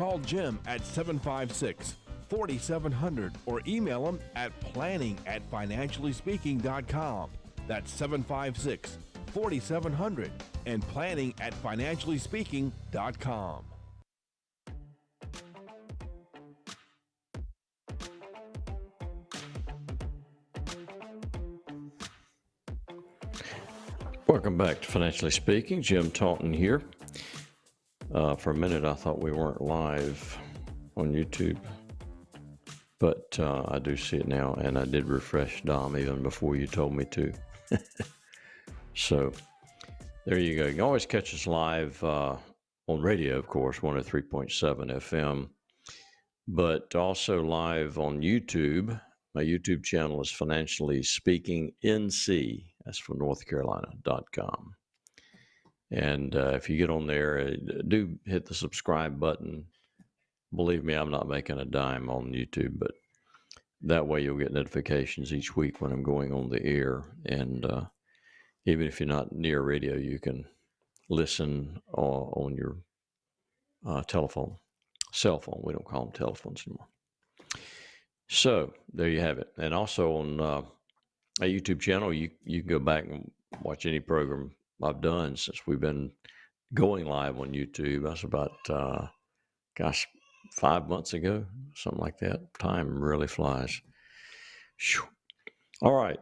Call Jim at 756-4700 or email him at planning@financiallyspeaking.com. That's 756-4700 and planning@financiallyspeaking.com. Welcome back to Financially Speaking. Jim Taunton here. For a minute, I thought we weren't live on YouTube, but I do see it now, and I did refresh Dom even before you told me to. So there you go. You can always catch us live on radio, of course, 103.7 FM, but also live on YouTube. My YouTube channel is Financially Speaking NC. That's from NorthCarolina.com. And if you get on there, do hit the subscribe button. Believe me, I'm not making a dime on YouTube, but that way you'll get notifications each week when I'm going on the air. And even if you're not near radio, you can listen on your telephone, cell phone. We don't call them telephones anymore. So there you have it. And also on a YouTube channel, you can go back and watch any program I've done since we've been going live on YouTube. That's about, 5 months ago, something like that. Time really flies. Whew. All right.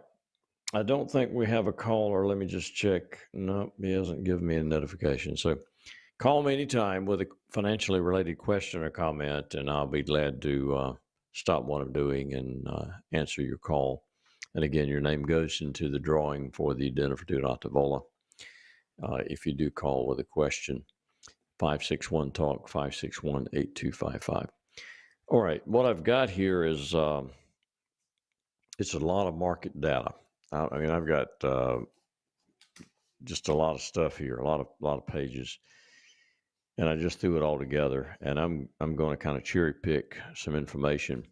I don't think we have a caller. Let me just check. Nope, he hasn't given me a notification. So call me anytime with a financially related question or comment, and I'll be glad to stop what I'm doing and answer your call. And again, your name goes into the drawing for the dinner for two at Tavola. If you do call with a question, 561-TALK, 561-8255. All right, what I've got here is it's a lot of market data. I mean, I've got just a lot of stuff here, a lot of pages, and I just threw it all together. And I'm going to kind of cherry pick some information.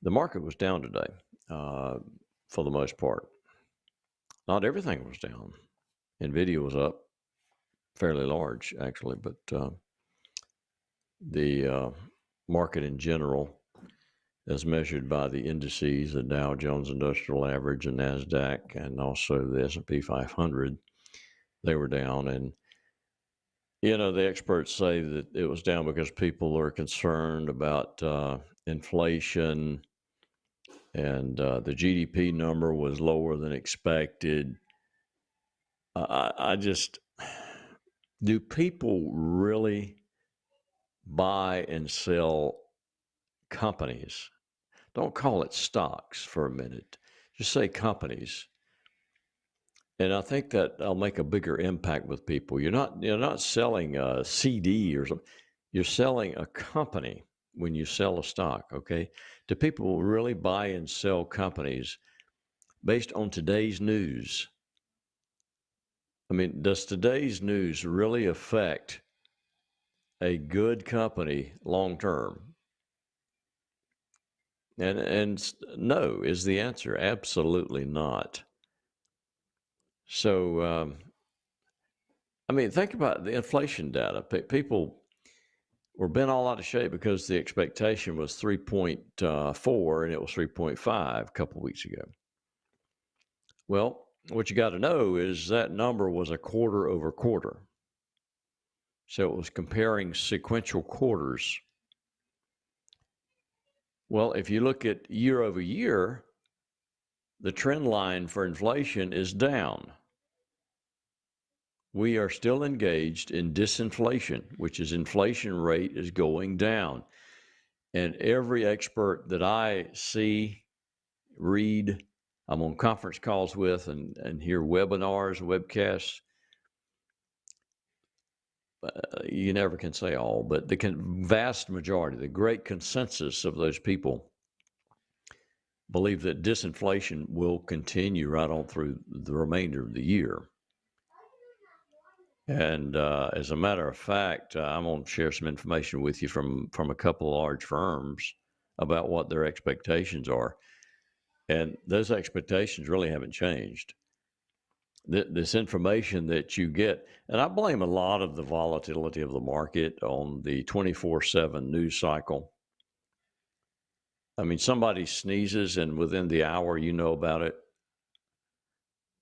The market was down today, for the most part. Not everything was down. NVIDIA was up fairly large, actually, but the market in general, as measured by the indices, the Dow Jones Industrial Average and NASDAQ, and also the S&P 500, they were down. And, you know, the experts say that it was down because people are concerned about inflation, and the GDP number was lower than expected. I just, do people really buy and sell companies? Don't call it stocks for a minute. Just say companies. And I think that I'll make a bigger impact with people. You're not selling a CD or something. You're selling a company when you sell a stock, okay? Do people really buy and sell companies based on today's news? I mean, does today's news really affect a good company long term? And no is the answer. Absolutely not. So, I mean, think about the inflation data. People were bent all out of shape because the expectation was 3.4 and it was 3.5 a couple of weeks ago. Well, what you got to know is that number was a quarter over quarter. So it was comparing sequential quarters. Well, if you look at year over year, the trend line for inflation is down. We are still engaged in disinflation, which is inflation rate is going down. And every expert that I see, read, I'm on conference calls with and hear webinars, webcasts, you never can say all, but the vast majority, the great consensus of those people believe that disinflation will continue right on through the remainder of the year. And as a matter of fact, I'm going to share some information with you from a couple of large firms about what their expectations are. And those expectations really haven't changed. this information that you get, and I blame a lot of the volatility of the market on the 24/7 news cycle. I mean, somebody sneezes, and within the hour, you know about it,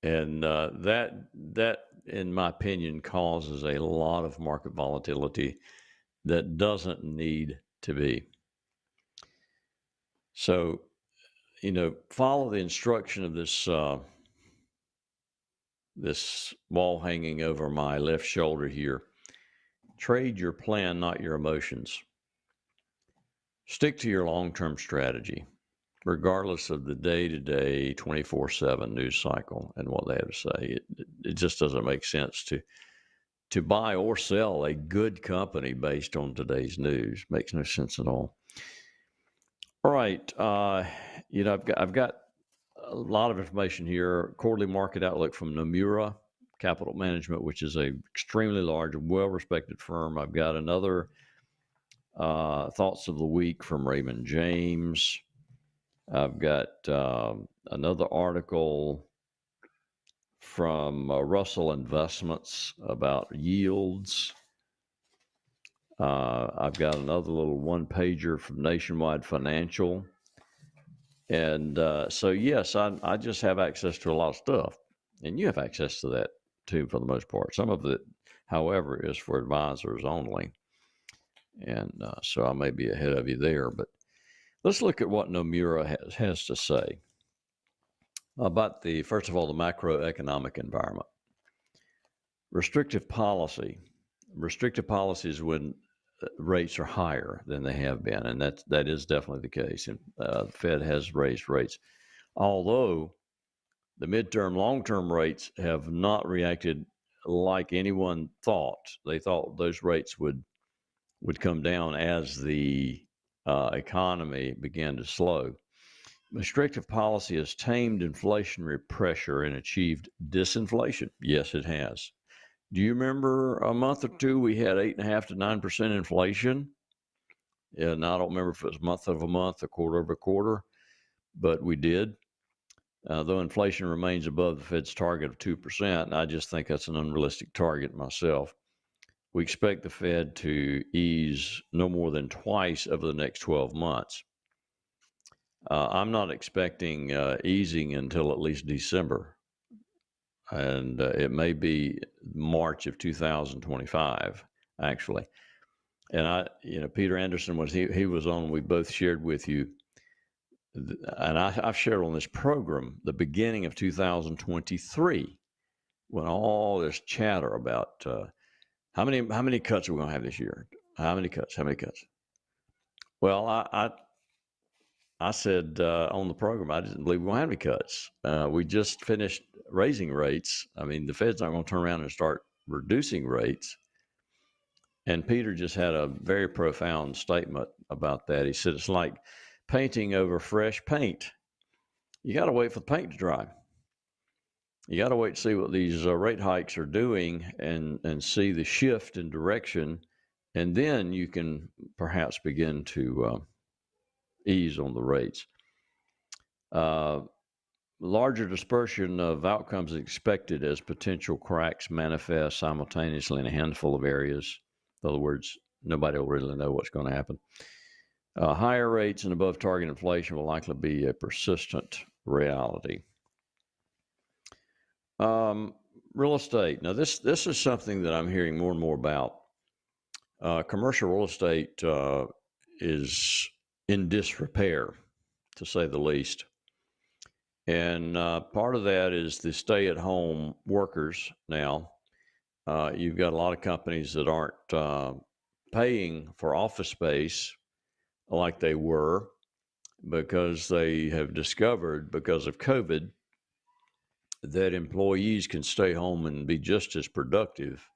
and that, in my opinion, causes a lot of market volatility that doesn't need to be. So, follow the instruction of this wall hanging over my left shoulder here. Trade your plan, not your emotions. Stick to your long-term strategy, regardless of the day-to-day 24/7 news cycle and what they have to say. It just doesn't make sense to buy or sell a good company based on today's news. Makes no sense at all. All right. I've got a lot of information here. Quarterly market outlook from Nomura Capital Management, which is a extremely large, well-respected firm. I've got another thoughts of the week from Raymond James. I've got another article from Russell Investments about yields. I've got another little one-pager from Nationwide Financial. And so, yes, I just have access to a lot of stuff. And you have access to that, too, for the most part. Some of it, however, is for advisors only. And so I may be ahead of you there. But let's look at what Nomura has to say about first of all, the macroeconomic environment. Restrictive policy. Restrictive policy is when rates are higher than they have been, and that is definitely the case. And the Fed has raised rates, although the midterm, long-term rates have not reacted like anyone thought. They thought those rates would come down as the economy began to slow. Restrictive policy has tamed inflationary pressure and achieved disinflation. Yes, it has. Do you remember a month or two we had 8.5% to 9% inflation? Yeah, and I don't remember if it was month over month or quarter over quarter, but we did. Though inflation remains above the Fed's target of 2%, and I just think that's an unrealistic target myself. We expect the Fed to ease no more than twice over the next 12 months. I'm not expecting easing until at least December, and it may be March of 2025, actually. And Peter Anderson he was on. We both shared with you, and I've shared on this program the beginning of 2023, when all this chatter about how many cuts are we going to have this year? How many cuts? Well, I said on the program, I didn't believe we were going to have any cuts. We just finished raising rates. I mean, the Fed's not going to turn around and start reducing rates. And Peter just had a very profound statement about that. He said, it's like painting over fresh paint. You got to wait for the paint to dry. You got to wait to see what these rate hikes are doing and see the shift in direction. And then you can perhaps begin to ease on the rates. Larger dispersion of outcomes expected as potential cracks manifest simultaneously in a handful of areas. In other words, nobody will really know what's going to happen. Higher rates and above target inflation will likely be a persistent reality. Real estate. Now, this is something that I'm hearing more and more about. Commercial real estate is in disrepair, to say the least. And part of that is the stay-at-home workers now. You've got a lot of companies that aren't paying for office space like they were, because they have discovered, because of COVID, that employees can stay home and be just as productive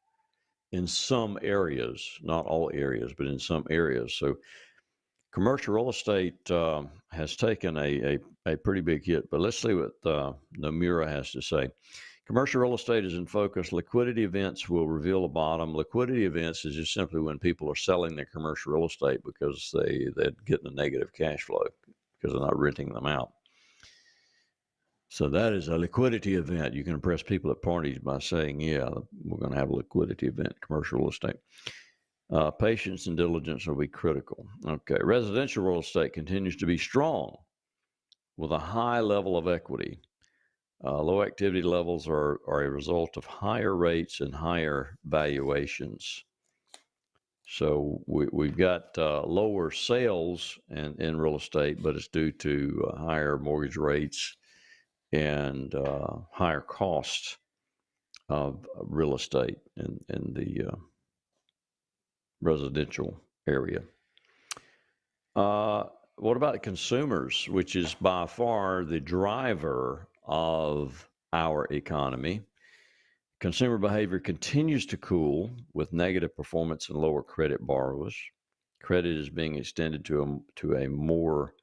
in some areas, not all areas, but in some areas. So commercial real estate has taken a pretty big hit, but let's see what Nomura has to say. Commercial real estate is in focus. Liquidity events will reveal a bottom. Liquidity events is just simply when people are selling their commercial real estate because they're getting a negative cash flow because they're not renting them out. So that is a liquidity event. You can impress people at parties by saying, yeah, we're going to have a liquidity event, commercial real estate. Patience and diligence will be critical. Okay, residential real estate continues to be strong with a high level of equity. Low activity levels are a result of higher rates and higher valuations. So we've got lower sales in real estate, but it's due to higher mortgage rates and higher costs of real estate in the residential area. What about consumers, which is by far the driver of our economy? Consumer behavior continues to cool with negative performance and lower credit borrowers. Credit is being extended to a more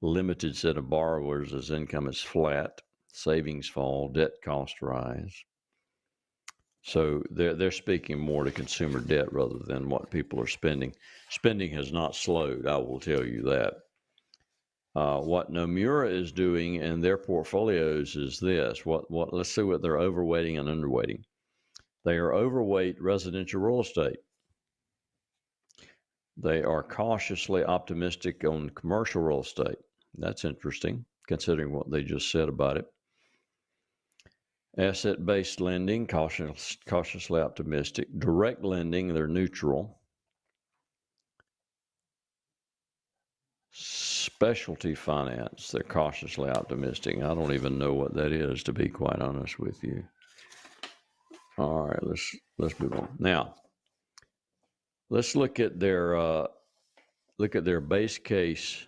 limited set of borrowers as income is flat, savings fall, debt costs rise. So they're speaking more to consumer debt rather than what people are spending. Spending has not slowed, I will tell you that. What Nomura is doing in their portfolios is this. Let's see what they're overweighting and underweighting. They are overweight residential real estate. They are cautiously optimistic on commercial real estate. That's interesting, considering what they just said about it. Asset-based lending, cautiously optimistic. Direct lending, they're neutral. Specialty finance, they're cautiously optimistic. I don't even know what that is, to be quite honest with you. All right, let's move on. Now, let's look at their base case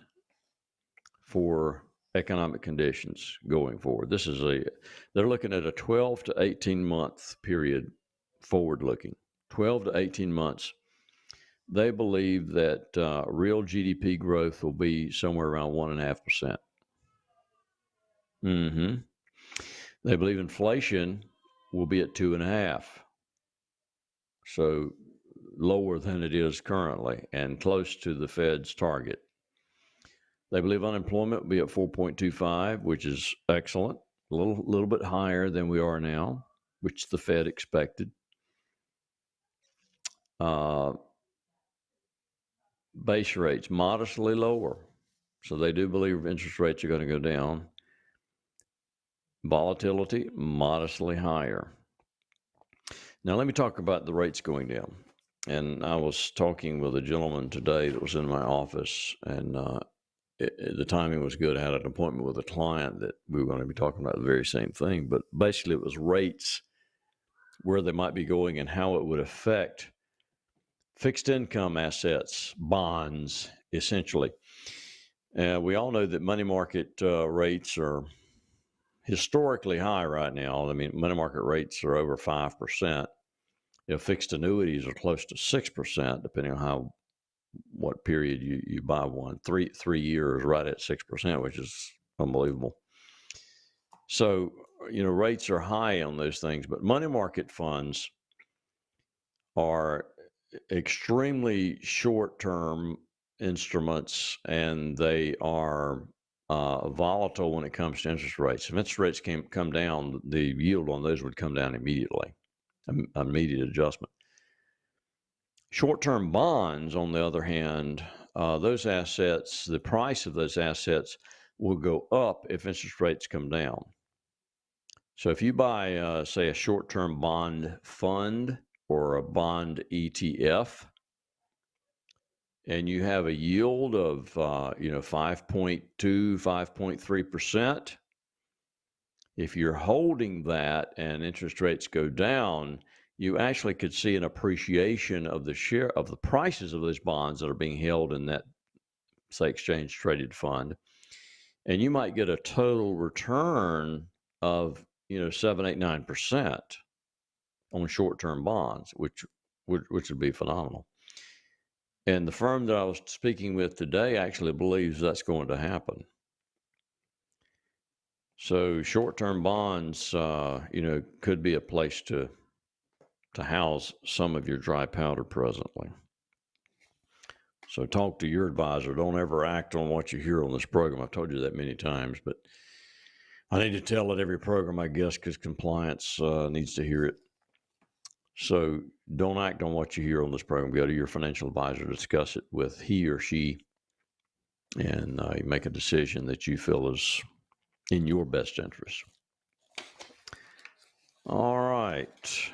for economic conditions going forward. They're looking at a 12 to 18 month period forward looking. 12 to 18 months. They believe that real GDP growth will be somewhere around 1.5%. They believe inflation will be at 2.5%. So lower than it is currently and close to the Fed's target. They believe unemployment will be at 4.25%, which is excellent, a little bit higher than we are now, which the Fed expected. Base rates modestly lower, so they do believe interest rates are going to go down. Volatility modestly higher. Now let me talk about the rates going down. And I was talking with a gentleman today that was in my office, and the timing was good. I had an appointment with a client that we were going to be talking about the very same thing, but basically it was rates, where they might be going and how it would affect fixed income assets, bonds, essentially. We all know that money market rates are historically high right now. I mean, money market rates are over 5%. Fixed annuities are close to 6%, depending on what period you buy one. 3 years right at 6%, which is unbelievable. So, rates are high on those things, but money market funds are extremely short-term instruments, and they are volatile when it comes to interest rates. If interest rates come down, the yield on those would come down immediately, immediate adjustment. Short-term bonds, on the other hand, those assets, the price of those assets will go up if interest rates come down. So if you buy, say, a short-term bond fund or a bond ETF, and you have a yield of 5.2, 5.3%, if you're holding that and interest rates go down, you actually could see an appreciation of the share of the prices of those bonds that are being held in that, say, exchange traded fund. And you might get a total return of 7, 8, 9% on short-term bonds, which would be phenomenal. And the firm that I was speaking with today actually believes that's going to happen. So short-term bonds, could be a place to house some of your dry powder presently. So talk to your advisor. Don't ever act on what you hear on this program. I've told you that many times, but I need to tell it every program, I guess, because compliance needs to hear it. So don't act on what you hear on this program. Go to your financial advisor, discuss it with he or she, and you make a decision that you feel is in your best interest. All right.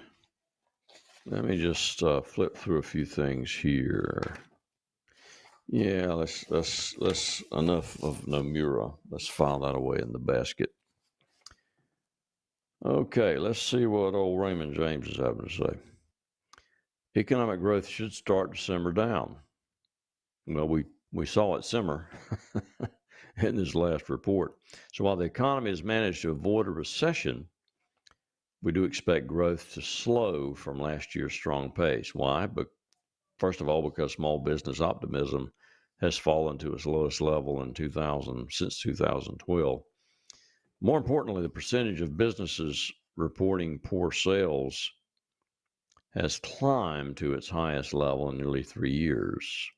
Let me just flip through a few things here. Yeah, let's enough of Nomura. Let's file that away in the basket. Okay, let's see what old Raymond James is having to say. Economic growth should start to simmer down. Well, we saw it simmer in this last report. So while the economy has managed to avoid a recession, we do expect growth to slow from last year's strong pace. Why? But first of all, because small business optimism has fallen to its lowest level in since 2012. More importantly, the percentage of businesses reporting poor sales has climbed to its highest level in nearly 3 years.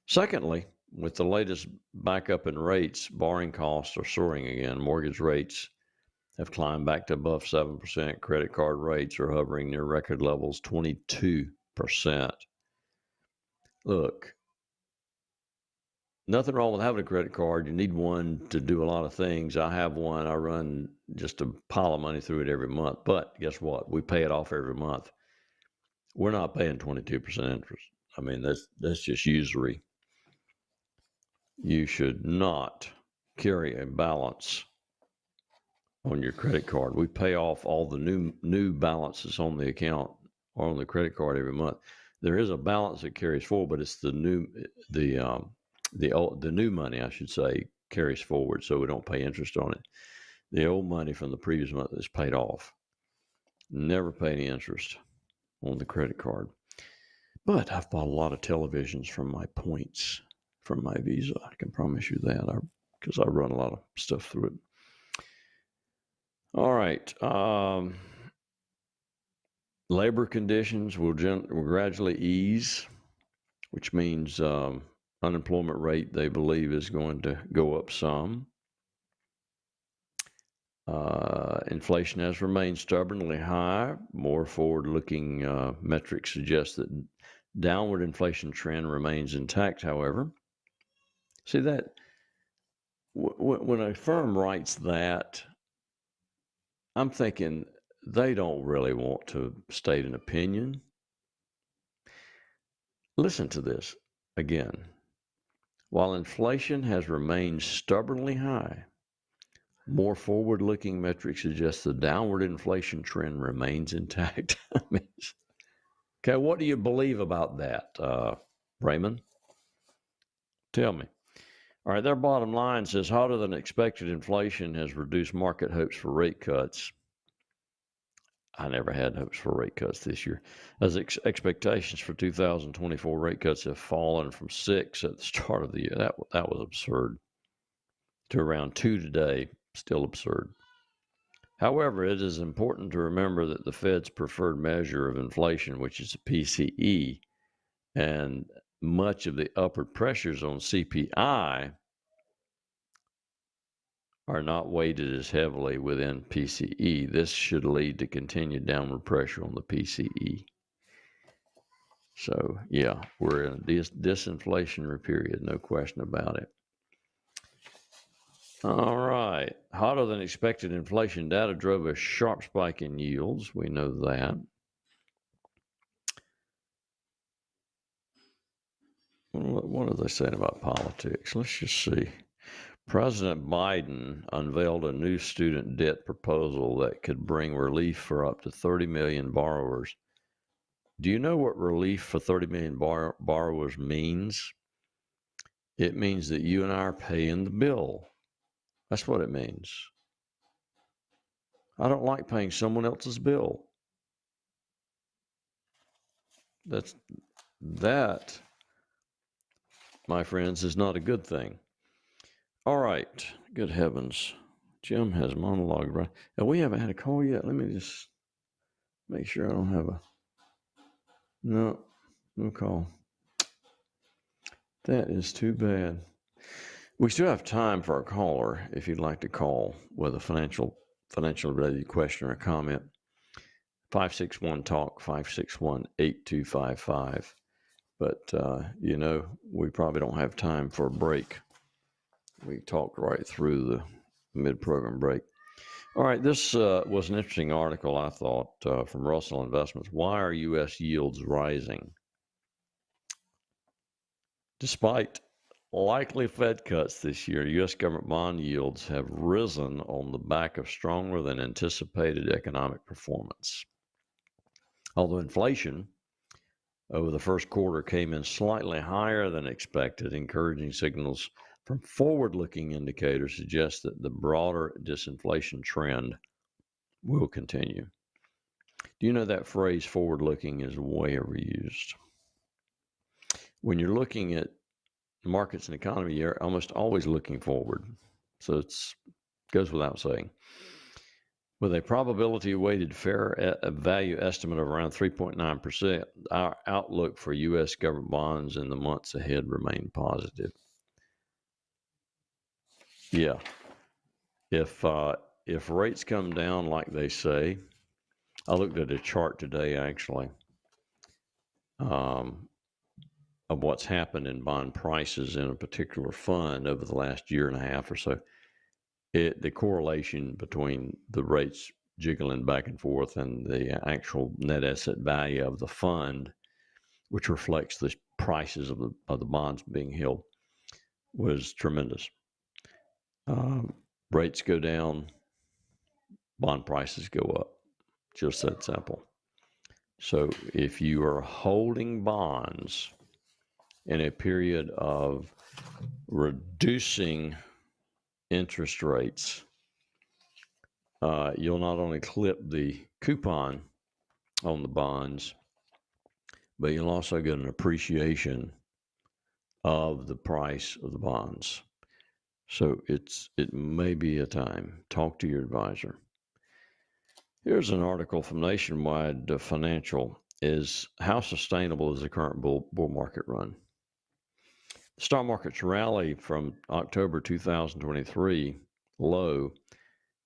Secondly, with the latest backup in rates, borrowing costs are soaring again. Mortgage rates have climbed back to above 7%. Credit card rates are hovering near record levels, 22%. Look, nothing wrong with having a credit card. You need one to do a lot of things. I have one. I run just a pile of money through it every month. But guess what? We pay it off every month. We're not paying 22% interest. I mean, that's just usury. You should not carry a balance on your credit card. We pay off all the new balances on the account or on the credit card every month. There is a balance that carries forward, but it's the new money, I should say, carries forward, so we don't pay interest on it. The old money from the previous month is paid off. Never pay any interest on the credit card. But I've bought a lot of televisions from my points from my Visa. I can promise you that, because I run a lot of stuff through it. All right. Labor conditions will gradually ease, which means unemployment rate, they believe, is going to go up some. Inflation has remained stubbornly high. More forward-looking metrics suggest that downward inflation trend remains intact, however. See that when a firm writes that, I'm thinking they don't really want to state an opinion. Listen to this again. While inflation has remained stubbornly high, more forward-looking metrics suggest the downward inflation trend remains intact. I mean, okay, what do you believe about that, Raymond? Tell me. All right, their bottom line says hotter than expected inflation has reduced market hopes for rate cuts. I never had hopes for rate cuts this year, as expectations for 2024 rate cuts have fallen from 6 at the start of the year. That was absurd. To around 2 today, still absurd. However, it is important to remember that the Fed's preferred measure of inflation, which is the PCE, and much of the upward pressures on CPI are not weighted as heavily within PCE. This should lead to continued downward pressure on the PCE. So, yeah, we're in a disinflationary period, no question about it. All right. Hotter than expected inflation data drove a sharp spike in yields. We know that. What are they saying about politics? Let's just see. President Biden unveiled a new student debt proposal that could bring relief for up to 30 million borrowers. Do you know what relief for 30 million borrowers means? It means that you and I are paying the bill. That's what it means. I don't like paying someone else's bill. That, my friends, is not a good thing. All right. Good heavens. Jim has monologue, right? And we haven't had a call yet. Let me just make sure I don't have no call. That is too bad. We still have time for a caller if you'd like to call with a financial related question or comment. 561-TALK, 561-8255. But, we probably don't have time for a break. We talked right through the mid-program break. All right, this was an interesting article, I thought, from Russell Investments. Why are U.S. yields rising? Despite likely Fed cuts this year, U.S. government bond yields have risen on the back of stronger than anticipated economic performance. Although inflation over the first quarter came in slightly higher than expected, encouraging signals from forward-looking indicators suggest that the broader disinflation trend will continue. Do you know that phrase, forward-looking, is way overused? When you're looking at markets and economy, you're almost always looking forward. So it goes without saying. With a probability-weighted fair value estimate of around 3.9%, our outlook for U.S. government bonds in the months ahead remain positive. Yeah. If rates come down like they say, I looked at a chart today, actually, of what's happened in bond prices in a particular fund over the last year and a half or so. The correlation between the rates jiggling back and forth and the actual net asset value of the fund, which reflects the prices of the bonds being held, was tremendous. Rates go down, bond prices go up. Just that simple. So if you are holding bonds in a period of reducing interest rates, you'll not only clip the coupon on the bonds, but you'll also get an appreciation of the price of the bonds. So it may be a time. Talk to your advisor. Here's an article from Nationwide Financial. Is how sustainable is the current bull market run? The stock market's rally from October 2023 low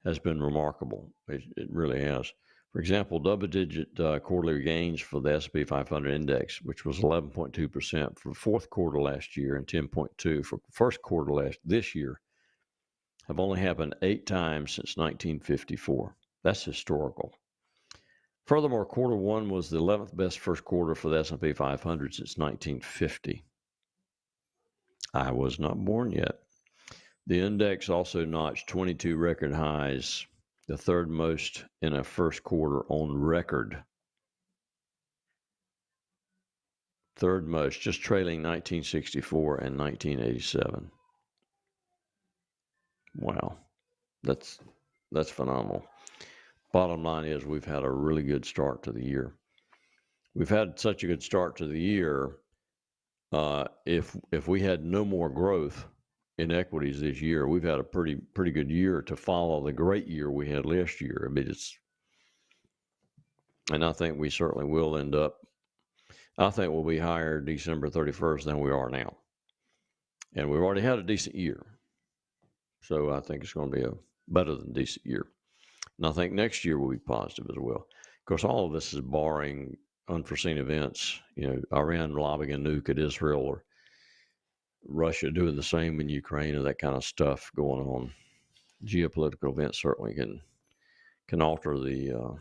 has been remarkable. It really has. For example, double-digit quarterly gains for the S&P 500 index, which was 11.2% for fourth quarter last year and 10.2% for first quarter this year, have only happened 8 times since 1954. That's historical. Furthermore, quarter one was the 11th best first quarter for the S&P 500 since 1950. I was not born yet. The index also notched 22 record highs, the third most in a first quarter on record. Third most, just trailing 1964 and 1987. Wow, that's phenomenal. Bottom line is we've had a really good start to the year. We've had such a good start to the year. If we had no more growth in equities this year, we've had a pretty good year to follow the great year we had last year. I mean, and I think we certainly will end up. I think we'll be higher December 31st than we are now, and we've already had a decent year. So I think it's going to be a better than decent year. And I think next year will be positive as well. Of course, all of this is barring unforeseen events, Iran lobbing a nuke at Israel or Russia doing the same in Ukraine or that kind of stuff going on. Geopolitical events certainly can alter the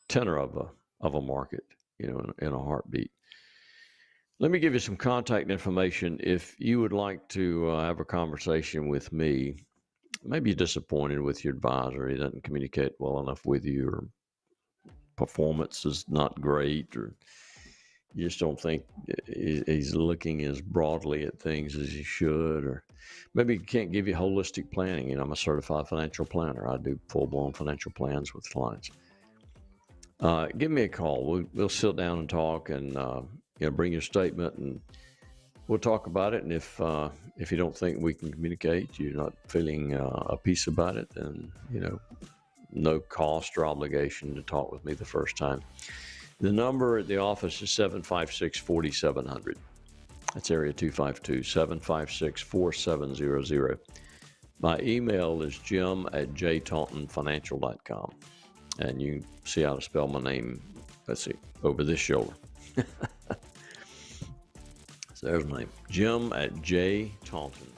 tenor of a market, in a heartbeat. Let me give you some contact information. If you would like to have a conversation with me, maybe you're disappointed with your advisor. He doesn't communicate well enough with you, or performance is not great, or you just don't think he's looking as broadly at things as he should, or maybe he can't give you holistic planning. I'm a certified financial planner. I do full-blown financial plans with clients. Give me a call. We'll sit down and talk, and bring your statement, and we'll talk about it. And if you don't think we can communicate, you're not feeling a peace about it, then no cost or obligation to talk with me the first time. The number at the office is 756-4700. That's area 252-756-4700. My email is jim@jtauntonfinancial.com. And you can see how to spell my name, let's see, over this shoulder. So there's my name, Jim@jtaunton.